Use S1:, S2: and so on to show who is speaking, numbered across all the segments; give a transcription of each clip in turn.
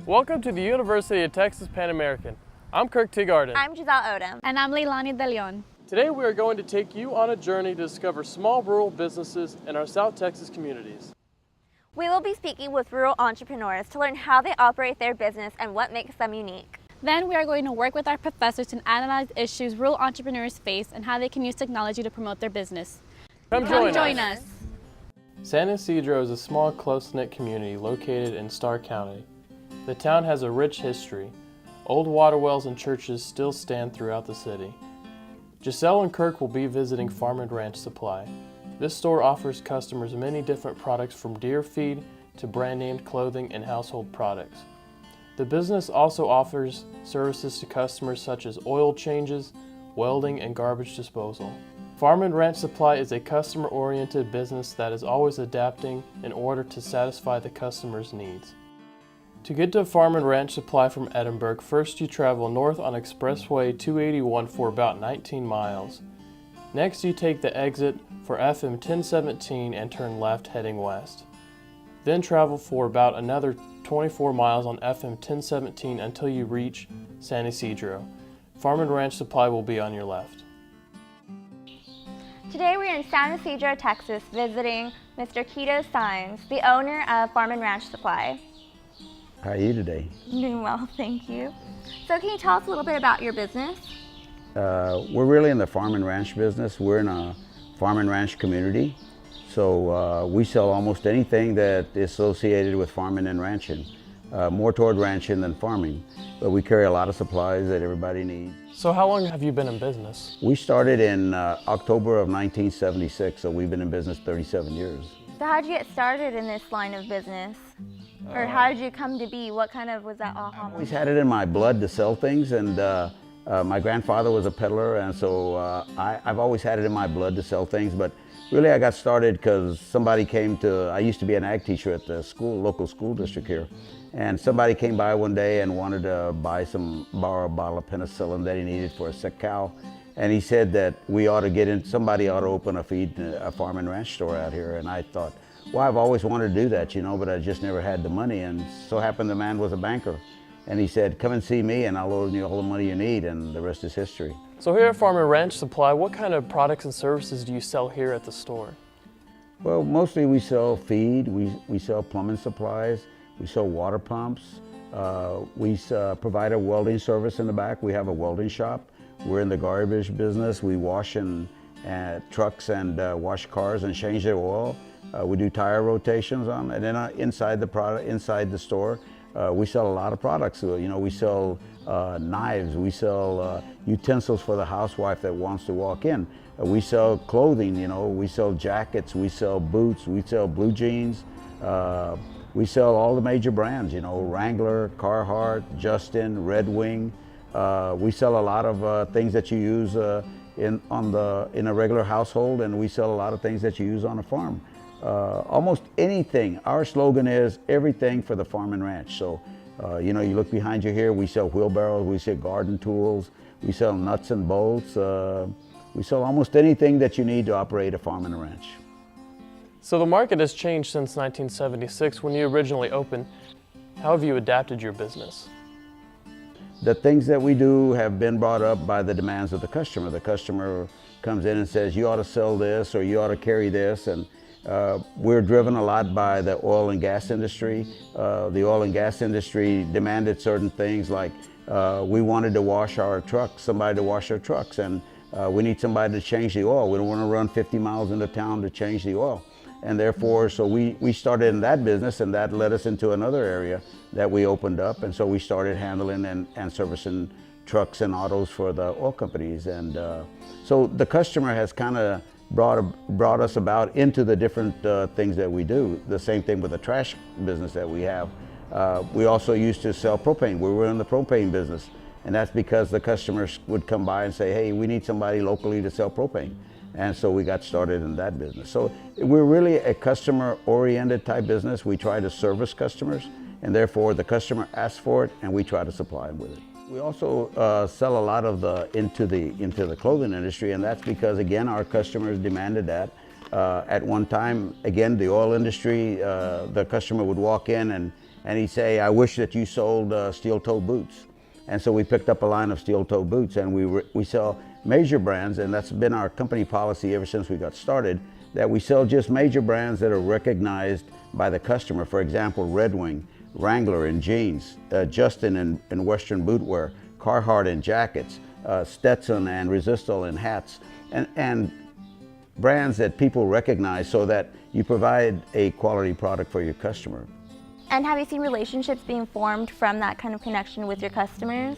S1: Welcome to the University of Texas Pan American. I'm Kirk Teagarden.
S2: I'm Giselle Odom.
S3: And I'm Leilani De Leon.
S1: Today we are going to take you on a journey to discover small rural businesses in our South Texas communities.
S2: We will be speaking with rural entrepreneurs to learn how they operate their business and what makes them unique.
S3: Then we are going to work with our professors to analyze issues rural entrepreneurs face and how they can use technology to promote their business.
S1: Come
S3: join us.
S1: San Isidro is a small, close-knit community located in Starr County. The town has a rich history. Old water wells and churches still stand throughout the city. Giselle and Kirk will be visiting Farm and Ranch Supply. This store offers customers many different products from deer feed to brand-named clothing and household products. The business also offers services to customers such as oil changes, welding, and garbage disposal. Farm and Ranch Supply is a customer-oriented business that is always adapting in order to satisfy the customer's needs. To get to Farm and Ranch Supply from Edinburgh, first you travel north on Expressway 281 for about 19 miles. Next you take the exit for FM 1017 and turn left heading west. Then travel for about another 24 miles on FM 1017 until you reach San Isidro. Farm and Ranch Supply will be on your left.
S2: Today we're in San Isidro, Texas, visiting Mr. Quito Saenz, the owner of Farm and Ranch Supply.
S4: How are you today?
S2: Doing well, thank you. So can you tell us a little bit about your business?
S4: We're really in the farm and ranch business. We're in a farm and ranch community. So we sell almost anything that is associated with farming and ranching. More toward ranching than farming. But we carry a lot of supplies that everybody needs.
S1: So how long have you been in business?
S4: We started in October of 1976, so we've been in business 37 years.
S2: So how did you get started in this line of business? Or how did you come to be? What kind of was that aha
S4: I've
S2: moment?
S4: always had it in my blood to sell things, and my grandfather was a peddler, and so I've always had it in my blood to sell things. But really I got started because somebody came to, I used to be an ag teacher at the local school district here, and somebody came by one day and wanted to borrow a bottle of penicillin that he needed for a sick cow. And he said that somebody ought to open a farm and ranch store out here. And I thought, well, I've always wanted to do that, but I just never had the money. And so happened the man was a banker. And he said, come and see me and I'll loan you all the money you need, and the rest is history.
S1: So here at Farm and Ranch Supply, what kind of products and services do you sell here at the store?
S4: Well, mostly we sell feed, we sell plumbing supplies, we sell water pumps, we provide a welding service in the back. We have a welding shop. We're in the garbage business. We wash trucks and wash cars and change their oil. We do tire rotations on, and then inside the store, we sell a lot of products. So, we sell knives, we sell utensils for the housewife that wants to walk in. We sell clothing, we sell jackets, we sell boots, we sell blue jeans. We sell all the major brands, Wrangler, Carhartt, Justin, Red Wing. We sell a lot of things that you use in a regular household, and we sell a lot of things that you use on a farm. Almost anything. Our slogan is everything for the farm and ranch. So, you look behind you here, we sell wheelbarrows, we sell garden tools, we sell nuts and bolts. We sell almost anything that you need to operate a farm and a ranch.
S1: So the market has changed since 1976 when you originally opened. How have you adapted your business?
S4: The things that we do have been brought up by the demands of the customer. The customer comes in and says, you ought to sell this or you ought to carry this. And we're driven a lot by the oil and gas industry. The oil and gas industry demanded certain things, like we wanted to wash our trucks, somebody to wash our trucks, and we need somebody to change the oil. We don't want to run 50 miles into town to change the oil. And therefore, so we started in that business, and that led us into another area that we opened up. And so we started handling and servicing trucks and autos for the oil companies. And so the customer has kind of brought us about into the different things that we do. The same thing with the trash business that we have. We also used to sell propane. We were in the propane business. And that's because the customers would come by and say, hey, we need somebody locally to sell propane. And so we got started in that business. So we're really a customer-oriented type business. We try to service customers, and therefore the customer asks for it, and we try to supply them with it. We also sell a lot of into the clothing industry, and that's because, again, our customers demanded that. At one time, again, the oil industry, the customer would walk in and he'd say, I wish that you sold steel-toe boots. And so we picked up a line of steel-toe boots, and we sell major brands, and that's been our company policy ever since we got started, that we sell just major brands that are recognized by the customer. For example, Red Wing, Wrangler in jeans, Justin in Western bootwear, Carhartt in jackets, Stetson and Resistol in hats, and brands that people recognize so that you provide a quality product for your customer.
S2: And have you seen relationships being formed from that kind of connection with your customers?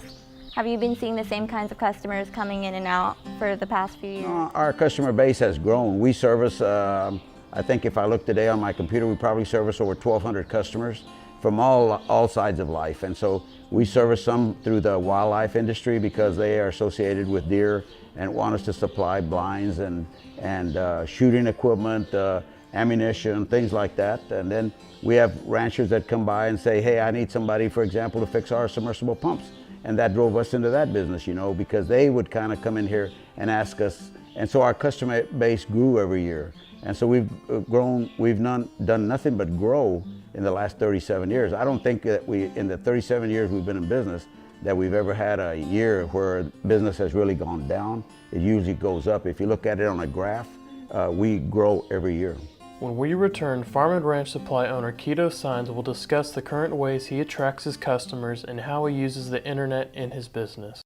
S2: Have you been seeing the same kinds of customers coming in and out for the past few years?
S4: Our customer base has grown. We service, I think if I look today on my computer, we probably service over 1,200 customers from all sides of life. And so we service some through the wildlife industry because they are associated with deer and want us to supply blinds and shooting equipment, ammunition, things like that. And then we have ranchers that come by and say, hey, I need somebody, for example, to fix our submersible pumps. And that drove us into that business, you know, because they would kind of come in here and ask us. And so our customer base grew every year. And so we've grown, we've done nothing but grow in the last 37 years. I don't think that in the 37 years we've been in business, that we've ever had a year where business has really gone down. It usually goes up. If you look at it on a graph, we grow every year.
S1: When we return, Farm and Ranch Supply owner Quito Signs will discuss the current ways he attracts his customers and how he uses the internet in his business.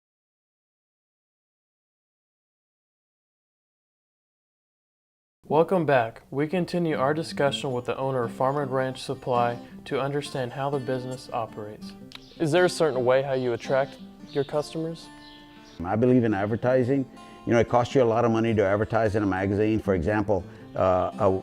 S1: Welcome back. We continue our discussion with the owner of Farm and Ranch Supply to understand how the business operates. Is there a certain way how you attract your customers?
S4: I believe in advertising. You know, it costs you a lot of money to advertise in a magazine. For example, a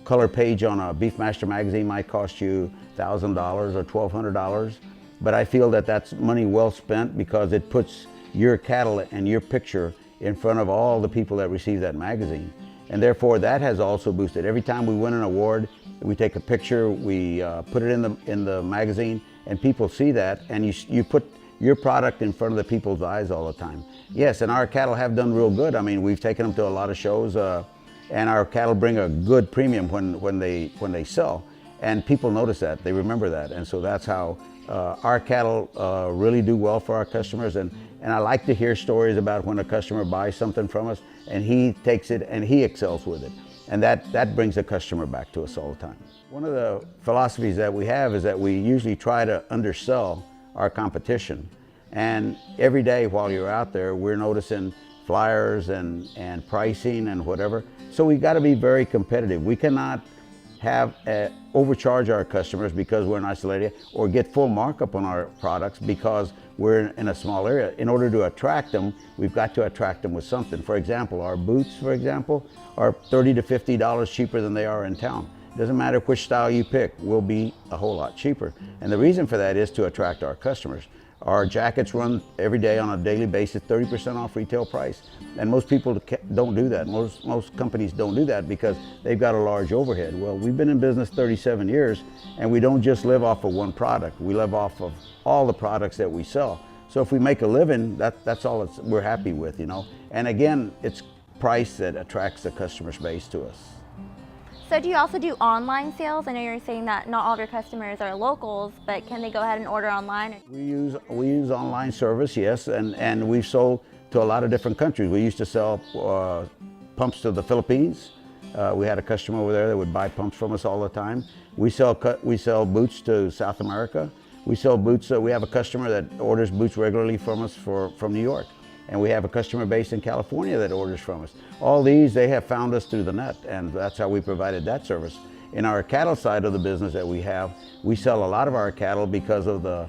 S4: color page on a Beefmaster magazine might cost you $1,000 or $1,200. But I feel that that's money well spent because it puts your cattle and your picture in front of all the people that receive that magazine. And therefore that has also boosted. Every time we win an award, we take a picture, we put it in the magazine, and people see that, and you put your product in front of the people's eyes all the time. Yes, and our cattle have done real good. I mean, we've taken them to a lot of shows, and our cattle bring a good premium when they sell, and people notice that, they remember that, and so that's how our cattle really do well for our customers. And I like to hear stories about when a customer buys something from us and he takes it and he excels with it, and that brings the customer back to us all the time. One of the philosophies that we have is that we usually try to undersell our competition, and every day while you're out there we're noticing flyers and pricing and whatever. So we got to be very competitive. We cannot overcharge our customers because we're in an isolated area, or get full markup on our products because we're in a small area. In order to attract them, we've got to attract them with something. For example, our boots, for example, are $30 to $50 cheaper than they are in town. Doesn't matter which style you pick, we'll be a whole lot cheaper. And the reason for that is to attract our customers. Our jackets run every day on a daily basis, 30% off retail price. And most people don't do that. Most companies don't do that because they've got a large overhead. Well, we've been in business 37 years, and we don't just live off of one product. We live off of all the products that we sell. So if we make a living, that's all we're happy with, you know. And again, it's price that attracts the customer base to us.
S2: So do you also do online sales? I know you're saying that not all of your customers are locals, but can they go ahead and order online?
S4: We use online service, yes, and we've sold to a lot of different countries. We used to sell pumps to the Philippines. We had a customer over there that would buy pumps from us all the time. We sell boots to South America. We sell boots. We have a customer that orders boots regularly from us from New York. And we have a customer base in California that orders from us. All these, they have found us through the net, and that's how we provided that service. In our cattle side of the business that we have, we sell a lot of our cattle because of the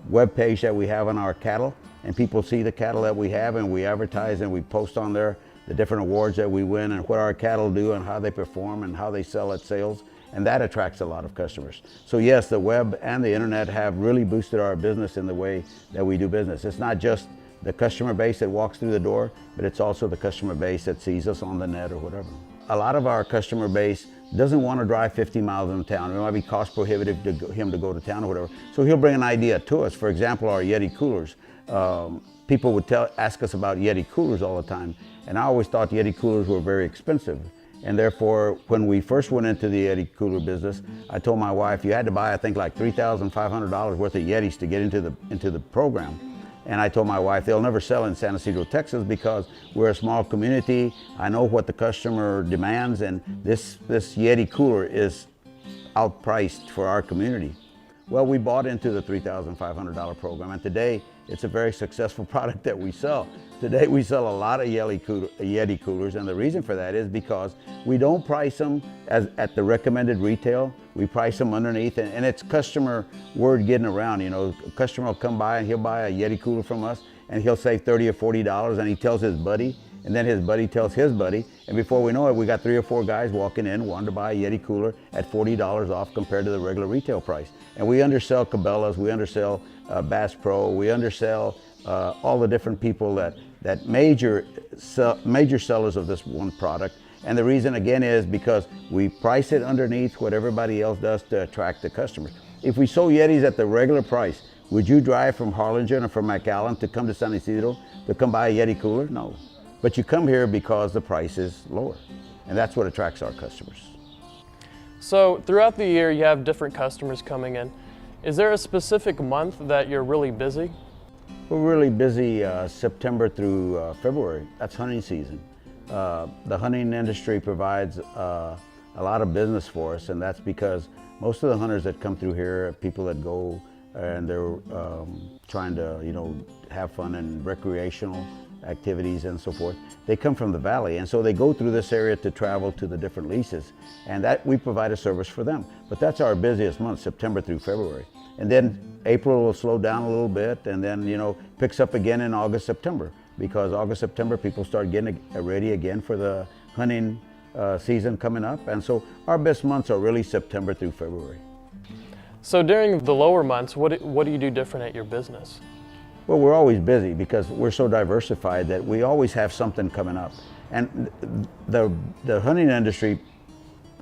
S4: web page that we have on our cattle, and people see the cattle that we have, and we advertise and we post on there the different awards that we win and what our cattle do and how they perform and how they sell at sales, and that attracts a lot of customers. So yes, the web and the internet have really boosted our business in the way that we do business. It's not just the customer base that walks through the door, but it's also the customer base that sees us on the net or whatever. A lot of our customer base doesn't want to drive 50 miles in town. It might be cost prohibitive to him to go to town or whatever. So he'll bring an idea to us. For example, our Yeti coolers. People would ask us about Yeti coolers all the time, and I always thought Yeti coolers were very expensive. And therefore, when we first went into the Yeti cooler business, I told my wife, you had to buy, I think, like $3,500 worth of Yetis to get into the program. And I told my wife, they'll never sell in San Isidro, Texas, because we're a small community. I know what the customer demands, and this Yeti cooler is outpriced for our community. Well, we bought into the $3,500 program, and today it's a very successful product that we sell. Today we sell a lot of Yeti coolers, and the reason for that is because we don't price them at the recommended retail. We price them underneath, and it's customer word getting around. You know, a customer will come by and he'll buy a Yeti cooler from us, and he'll save $30 or $40, and he tells his buddy, and then his buddy tells his buddy, and before we know it, we got 3 or 4 guys walking in wanting to buy a Yeti cooler at $40 off compared to the regular retail price. And we undersell Cabela's, we undersell Bass Pro, we undersell all the different people that major sellers of this one product. And the reason again is because we price it underneath what everybody else does to attract the customers. If we sold Yetis at the regular price, would you drive from Harlingen or from McAllen to come to San Isidro to come buy a Yeti cooler? No. But you come here because the price is lower. And that's what attracts our customers.
S1: So throughout the year, you have different customers coming in. Is there a specific month that you're really busy?
S4: We're really busy September through February. That's hunting season. The hunting industry provides a lot of business for us, and that's because most of the hunters that come through here are people that go and they're trying to, you know, have fun and recreational activities and so forth. They come from the valley, and so they go through this area to travel to the different leases, and that we provide a service for them. But that's our busiest month, September through February. And then April will slow down a little bit, and then, you know, picks up again in August, September, because August, September, people start getting ready again for the hunting season coming up. And so our best months are really September through February.
S1: So during the lower months, what do you do different at your business?
S4: Well, we're always busy because we're so diversified that we always have something coming up. And the hunting industry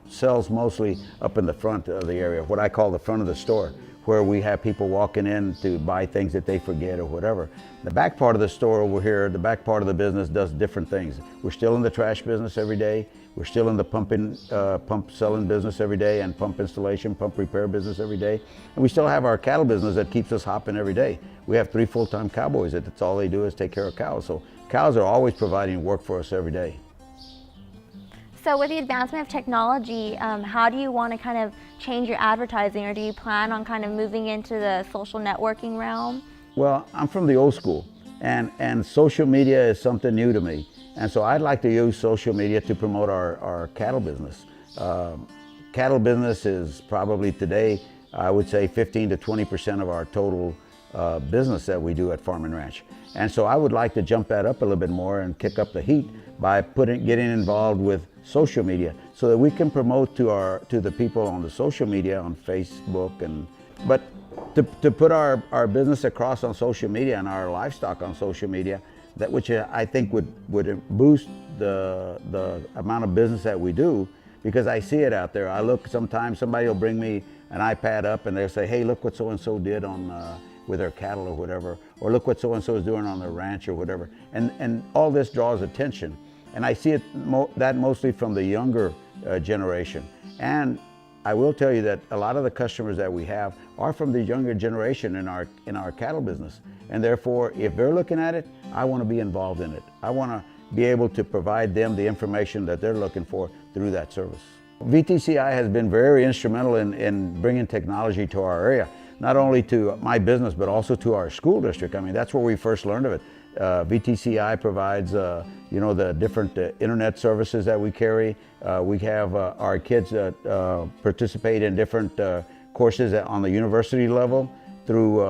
S4: sells mostly up in the front of the area, what I call the front of the store, where we have people walking in to buy things that they forget or whatever. The back part of the store over here, the back part of the business does different things. We're still in the trash business every day. We're still in the pump selling business every day, and pump installation, pump repair business every day. And we still have our cattle business that keeps us hopping every day. We have 3 full-time cowboys that's all they do is take care of cows. So cows are always providing work for us every day.
S2: So with the advancement of technology, how do you want to kind of change your advertising, or do you plan on kind of moving into the social networking realm?
S4: Well, I'm from the old school, and social media is something new to me. And so I'd like to use social media to promote our cattle business. Cattle business is probably today, I would say 15 to 20% of our total business that we do at Farm and Ranch. And so I would like to jump that up a little bit more and kick up the heat by getting involved with social media so that we can promote to the people on the social media, on Facebook, but to put our business across on social media and our livestock on social media, that which I think would boost the amount of business that we do, because I see it out there. I look, sometimes somebody will bring me an iPad up and they'll say, hey, look what so-and-so did with their cattle or whatever, or look what so-and-so is doing on their ranch or whatever. And all this draws attention. And I see it that mostly from the younger generation. And I will tell you that a lot of the customers that we have are from the younger generation in our cattle business. And therefore, if they're looking at it, I want to be involved in it. I want to be able to provide them the information that they're looking for through that service. VTCI has been very instrumental in bringing technology to our area, not only to my business, but also to our school district. I mean, that's where we first learned of it. VTCI provides, you know, the different internet services that we carry. We have our kids that participate in different courses on the university level through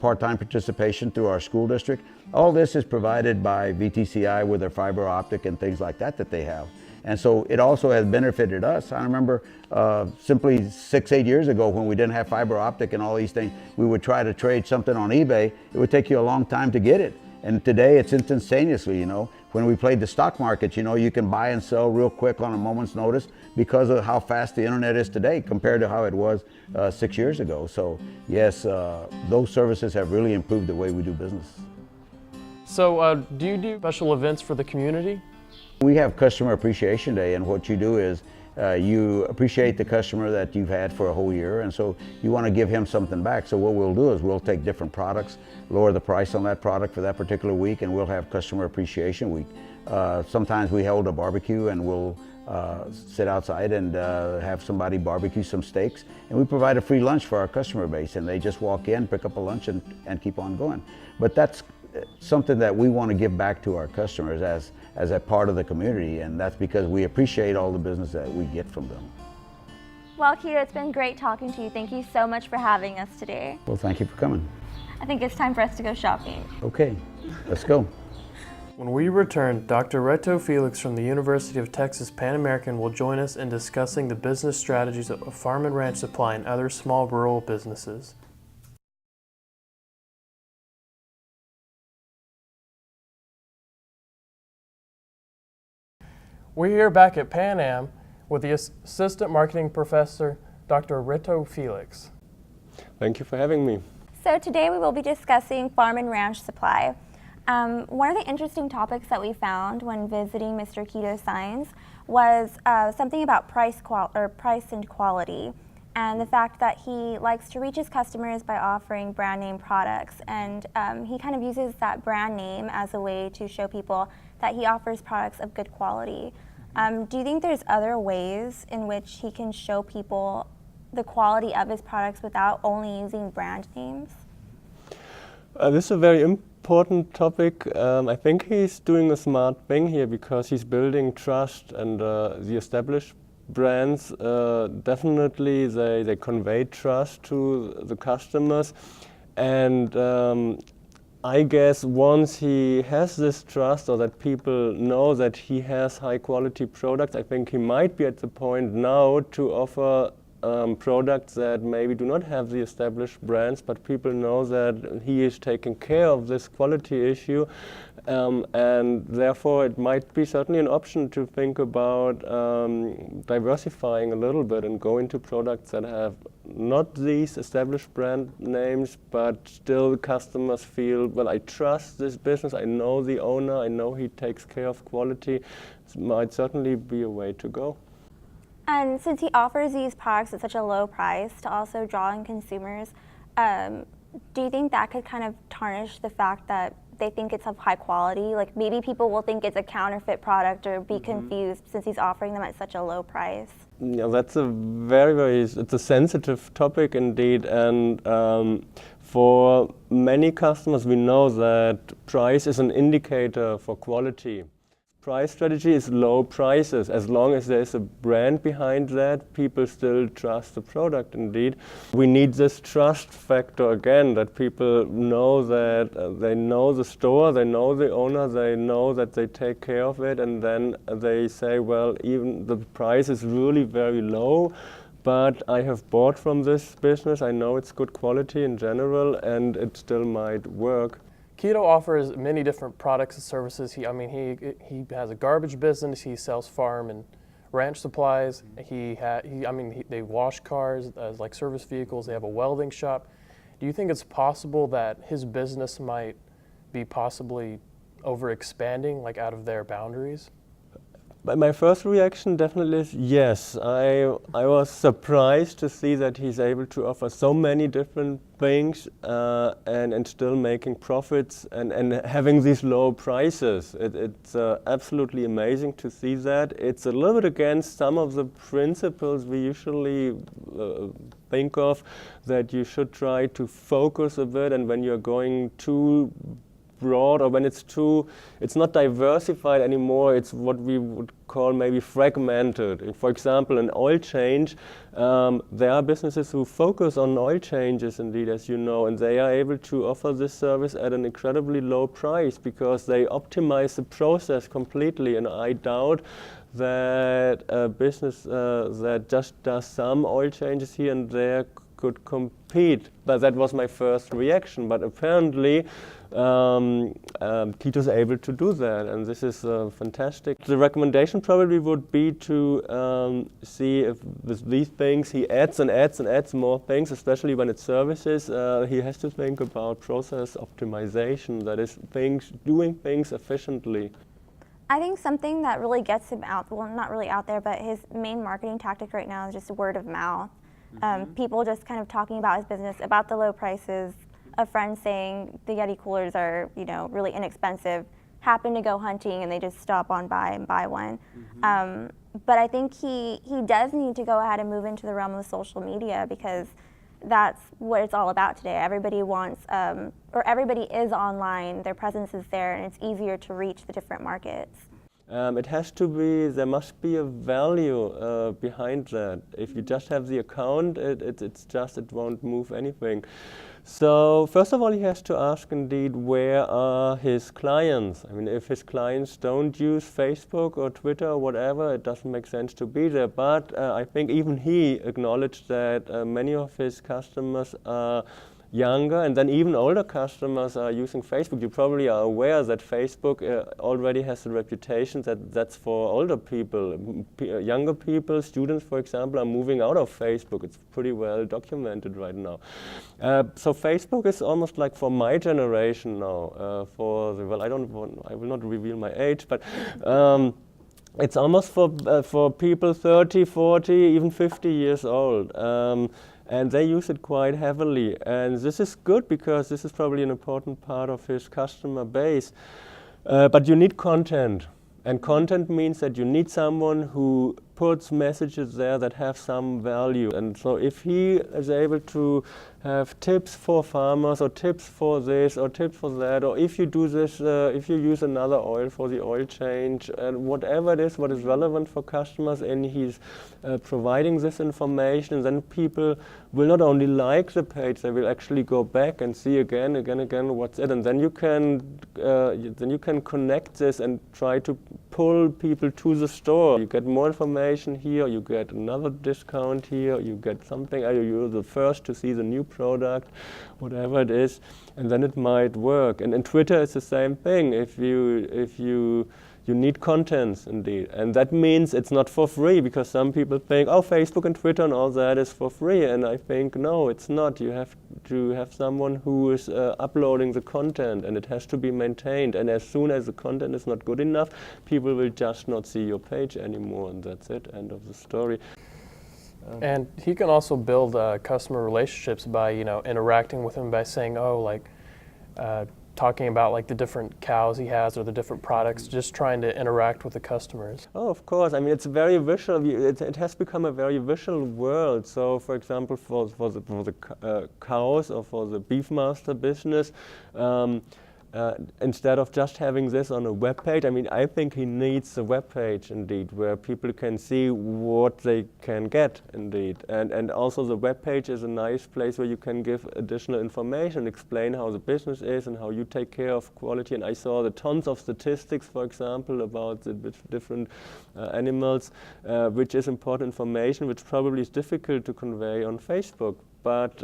S4: part-time participation through our school district. All this is provided by VTCI with their fiber optic and things like that they have. And so it also has benefited us. I remember simply 6-8 years ago when we didn't have fiber optic and all these things, we would try to trade something on eBay. It would take you a long time to get it. And today it's instantaneously, you know. When we played the stock market, you know, you can buy and sell real quick on a moment's notice because of how fast the internet is today compared to how it was 6 years ago. So yes, those services have really improved the way we do business.
S1: So do you do special events for the community?
S4: We have Customer Appreciation Day, and what you do is you appreciate the customer that you've had for a whole year, and so you want to give him something back. So what we'll do is we'll take different products, lower the price on that product for that particular week, and we'll have Customer Appreciation Week. Sometimes we hold a barbecue and we'll sit outside and have somebody barbecue some steaks, and we provide a free lunch for our customer base, and they just walk in, pick up a lunch, and keep on going. But that's something that we want to give back to our customers as a part of the community, and that's because we appreciate all the business that we get from them.
S2: Well, Keto, it's been great talking to you. Thank you so much for having us today.
S4: Well, thank you for coming.
S2: I think it's time for us to go shopping.
S4: Okay, let's go.
S1: When we return, Dr. Reto Felix from the University of Texas Pan American will join us in discussing the business strategies of farm and ranch supply and other small rural businesses. We're here back at Pan Am with the Assistant Marketing Professor, Dr. Reto Felix.
S5: Thank you for having me.
S2: So today we will be discussing farm and ranch supply. One of the interesting topics that we found when visiting Mr. Keto Signs was something about price and quality, and the fact that he likes to reach his customers by offering brand name products, and he kind of uses that brand name as a way to show people that he offers products of good quality. Do you think there's other ways in which he can show people the quality of his products without only using brand names?
S5: This is a very important topic. I think he's doing a smart thing here because he's building trust, and the established brands definitely they convey trust to the customers, and I guess once he has this trust, or that people know that he has high quality products, I think he might be at the point now to offer products that maybe do not have the established brands, but people know that he is taking care of this quality issue, and therefore it might be certainly an option to think about diversifying a little bit and go into products that have not these established brand names, but still customers feel, well, I trust this business, I know the owner, I know he takes care of quality. It might certainly be a way to go.
S2: And since he offers these products at such a low price to also draw in consumers, do you think that could kind of tarnish the fact that they think it's of high quality? Like maybe people will think it's a counterfeit product or be confused since he's offering them at such a low price.
S5: Yeah, that's a it's a sensitive topic indeed, and for many customers we know that price is an indicator for quality. Price strategy is low prices. As long as there's a brand behind that, people still trust the product indeed. We need this trust factor again, that people know that they know the store, they know the owner, they know that they take care of it, and then they say, well, even the price is really very low, but I have bought from this business, I know it's good quality in general, and it still might work.
S1: Keto offers many different products and services. He has a garbage business. He sells farm and ranch supplies. They wash cars as like service vehicles. They have a welding shop. Do you think it's possible that his business might be possibly overexpanding, like out of their boundaries?
S5: But my first reaction definitely is yes. I was surprised to see that he's able to offer so many different things and still making profits and having these low prices. It's absolutely amazing to see that. It's a little bit against some of the principles we usually think of, that you should try to focus a bit, and when you're going too broad, or when it's not diversified anymore, it's what we would call maybe fragmented. For example, an oil change, there are businesses who focus on oil changes indeed, as you know, and they are able to offer this service at an incredibly low price because they optimize the process completely, and I doubt that a business that just does some oil changes here and there could compete. But that was my first reaction, but apparently Keto is able to do that, and this is fantastic. The recommendation probably would be to see if with these things he adds and adds and adds more things, especially when it's services. He has to think about process optimization, that is doing things efficiently.
S2: I think something that really gets him out, well, not really out there, but his main marketing tactic right now is just word of mouth. People just kind of talking about his business, about the low prices, a friend saying the Yeti coolers are, you know, really inexpensive, happen to go hunting and they just stop on by and buy one. But I think he does need to go ahead and move into the realm of social media, because that's what it's all about today. Everybody wants, or everybody is online, their presence is there, and it's easier to reach the different markets.
S5: It has to be, there must be a value behind that. If you just have the account, it won't move anything. So first of all, he has to ask indeed, where are his clients? I mean, if his clients don't use Facebook or Twitter or whatever, it doesn't make sense to be there. But I think even he acknowledged that many of his customers are younger, and then even older customers are using Facebook. You probably are aware that Facebook already has a reputation that that's for older people. Younger people, students for example, are moving out of Facebook. It's pretty well documented right now. So Facebook is almost like for my generation now. Well, I will not reveal my age, but it's almost for people 30, 40, even 50 years old. And they use it quite heavily. And this is good, because this is probably an important part of his customer base. But you need content. And content means that you need someone who puts messages there that have some value. And so if he is able to have tips for farmers, or tips for this, or tips for that, or if you do this, if you use another oil for the oil change, and whatever it is, what is relevant for customers, and he's providing this information, and then people will not only like the page, they will actually go back and see again, what's it, and then you can connect this and try to pull people to the store. You get more information here, you get another discount here, you get something, you're the first to see the new product, whatever it is, and then it might work. And in Twitter it's the same thing. If you need contents indeed, and that means it's not for free, because some people think, oh, Facebook and Twitter and all that is for free, and I think no, it's not. You have to have someone who is uploading the content, and it has to be maintained, and as soon as the content is not good enough, people will just not see your page anymore, and that's it, end of the story.
S1: And he can also build customer relationships by, you know, interacting with them by saying, oh, like, talking about like the different cows he has or the different products, just trying to interact with the customers.
S5: Oh, of course. I mean, it's very visual. It has become a very visual world. So, for example, for the cows or for the Beefmaster business, instead of just having this on a web page, I mean, I think he needs a web page indeed, where people can see what they can get indeed. And also the web page is a nice place where you can give additional information, explain how the business is and how you take care of quality. And I saw the tons of statistics, for example, about the different animals, which is important information, which probably is difficult to convey on Facebook. But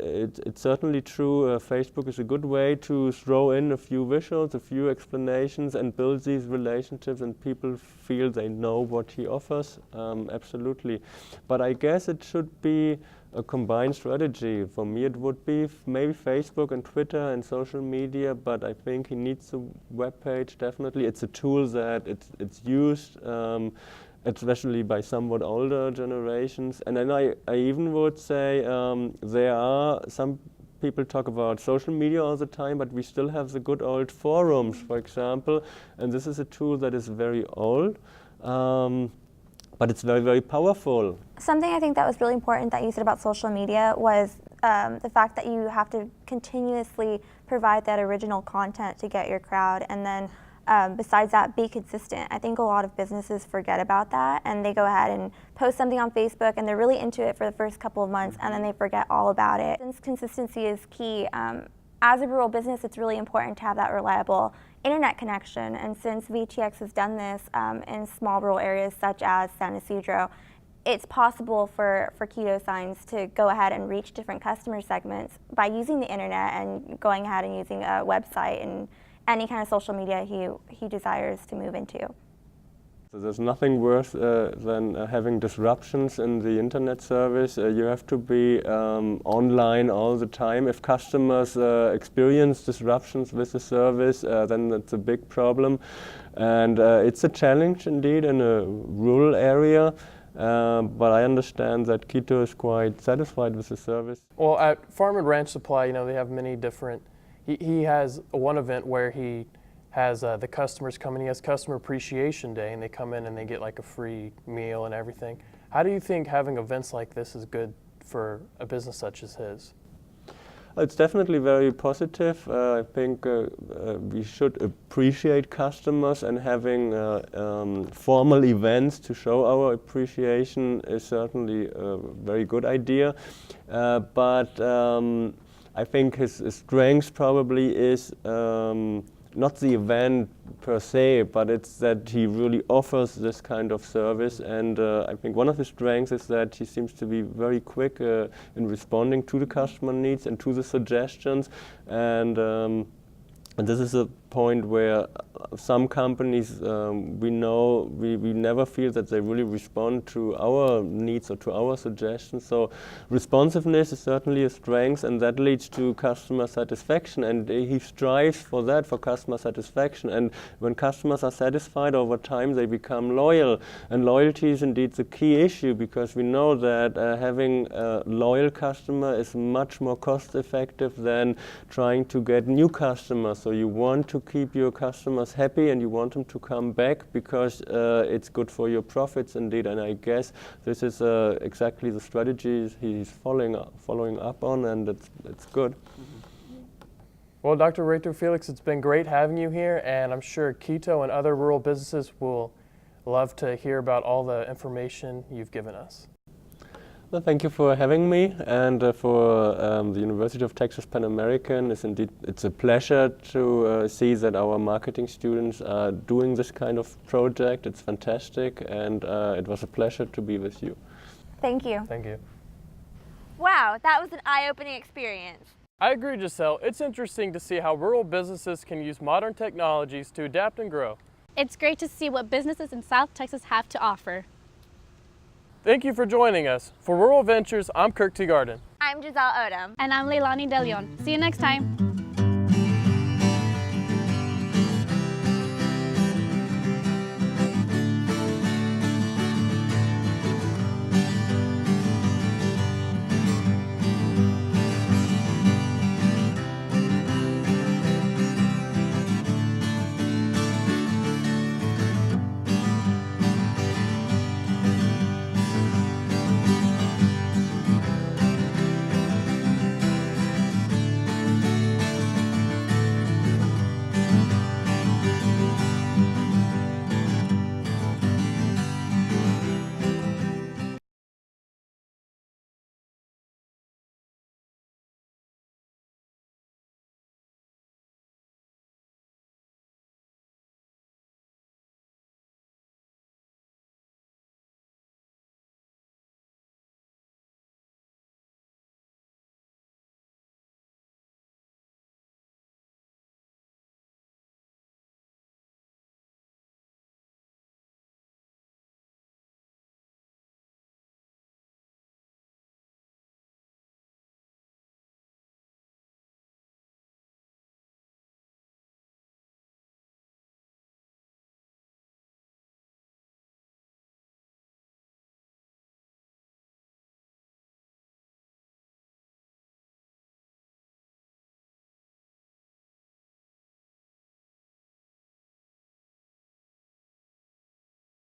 S5: it's certainly true. Facebook is a good way to throw in a few visuals, a few explanations, and build these relationships, and people feel they know what he offers. Absolutely. But I guess it should be a combined strategy. For me, it would be maybe Facebook and Twitter and social media, but I think he needs a web page, definitely. It's a tool that it's used, especially by somewhat older generations. And then I even would say there are some people talk about social media all the time, but we still have the good old forums, for example, and this is a tool that is very old, but it's very, very powerful.
S2: Something I think that was really important that you said about social media was the fact that you have to continuously provide that original content to get your crowd, and then besides that, be consistent. I think a lot of businesses forget about that, and they go ahead and post something on Facebook, and they're really into it for the first couple of months, and then they forget all about it. Since consistency is key, as a rural business, it's really important to have that reliable internet connection. And since VTX has done this in small rural areas such as San Isidro, it's possible for Keto Signs to go ahead and reach different customer segments by using the internet and going ahead and using a website and any kind of social media he desires to move into.
S5: So there's nothing worse than having disruptions in the internet service. You have to be online all the time. If customers experience disruptions with the service, then it's a big problem. And it's a challenge indeed in a rural area. But I understand that Quito is quite satisfied with the service.
S1: Well, at Farm and Ranch Supply, they have many different. He has one event where he has the customers come in. He has Customer Appreciation Day, and they come in and they get like a free meal and everything. How do you think having events like this is good for a business such as his?
S5: It's definitely very positive. I think we should appreciate customers, and having formal events to show our appreciation is certainly a very good idea. But I think his strength probably is not the event per se, but it's that he really offers this kind of service. And I think one of his strengths is that he seems to be very quick in responding to the customer needs and to the suggestions. And this is a point where some companies we know we never feel that they really respond to our needs or to our suggestions. So responsiveness is certainly a strength, and that leads to customer satisfaction, and he strives for that, for customer satisfaction. And when customers are satisfied over time, they become loyal, and loyalty is indeed the key issue, because we know that having a loyal customer is much more cost effective than trying to get new customers. So you want to keep your customers happy, and you want them to come back because it's good for your profits indeed. And I guess this is exactly the strategy he's following up on, and it's good.
S1: Well, Dr. Reto Felix, it's been great having you here, and I'm sure Quito and other rural businesses will love to hear about all the information you've given us.
S5: Well, thank you for having me, and for the University of Texas Pan American. It's a pleasure to see that our marketing students are doing this kind of project. It's fantastic, and it was a pleasure to be with you.
S2: Thank you.
S1: Thank you.
S2: Wow, that was an eye-opening experience.
S1: I agree, Giselle. It's interesting to see how rural businesses can use modern technologies to adapt and grow.
S3: It's great to see what businesses in South Texas have to offer.
S1: Thank you for joining us. For Rural Ventures, I'm Kirk T. Garden.
S2: I'm Giselle Odom.
S3: And I'm Leilani De Leon. See you next time.